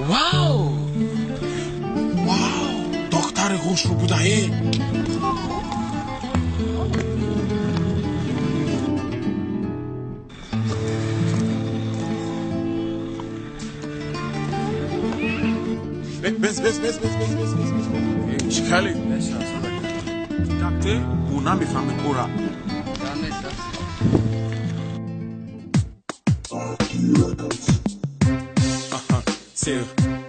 واو دختر خوش رو بودایی بس چیکالی؟ دکته اونا میفهمه کورا Say,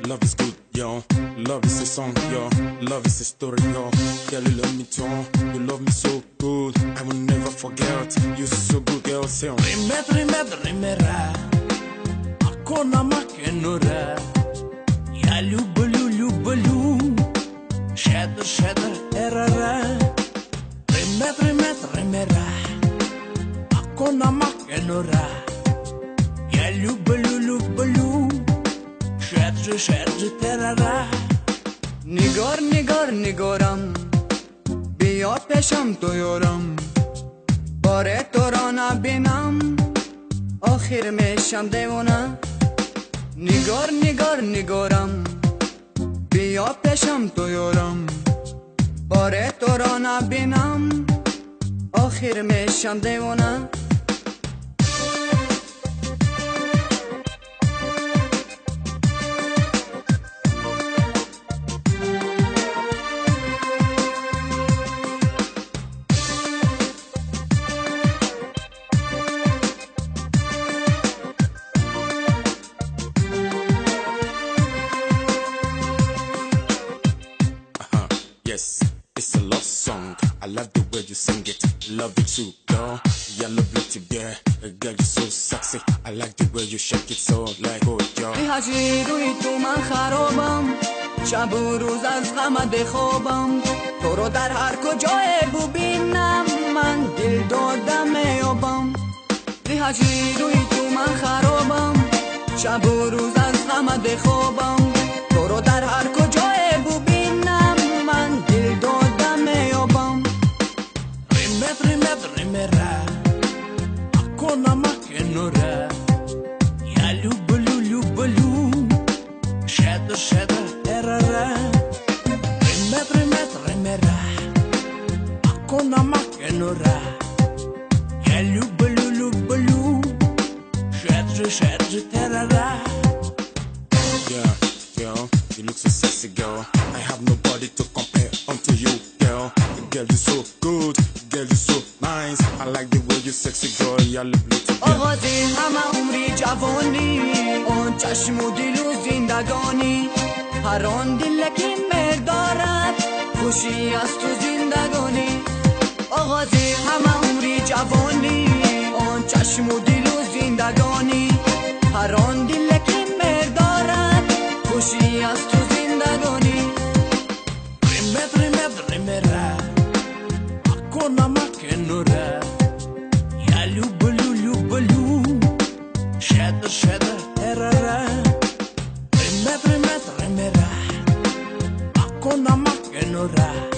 love is good, yo. Love is a song, yo. Love is a story, yo. Girl, you love me too. You love me so good. I will never forget. You're so good, girl. Say, rimera. Akona makenora. Ya lubulu. Shadow, erara. Rimera. Akona makenora. Ya lubulu. شرج تراره نگارم بیا پیشم تو یارم باره تو را نبینم آخر میشم دیوانه نگارم بیا پیشم تو یارم باره تو را نبینم آخر میشم دیوانه Yes, it's a love song. I love the way you sing it. Love it too, girl. Yeah, love it too, yeah. Girl, you're so sexy. I like the way you shake it so like oh, girl. هجی روی تو من خرابم شب و روز از غمت بخوابم تو رو در هر کجای ببینم من دل دادم میابم هجی روی تو من خرابم شب و روز از غمت بخوابم تو رو در هر کجای ببینم من دل دادم میابم rimera akona makenora ya lubulu shadow erara rimera akona makenora ya lubulu shadow terara yeah girl you look so sexy girl I have nobody to compare unto you girl you're so good girl you're so nice I like the way you sexy girl you look beautiful آغازی همه عمری جوانی اون چشم و دل و زندگانی هر آن دل که مهر دارد خوشی از تو زندگانی آغازی همه عمری جوانی اون چشم و دل و زندگانی هر آن دل که مهر دارد خوشی از تو زندگانی rimera akona makenora ya lubulu shadow erara rimera akona makenora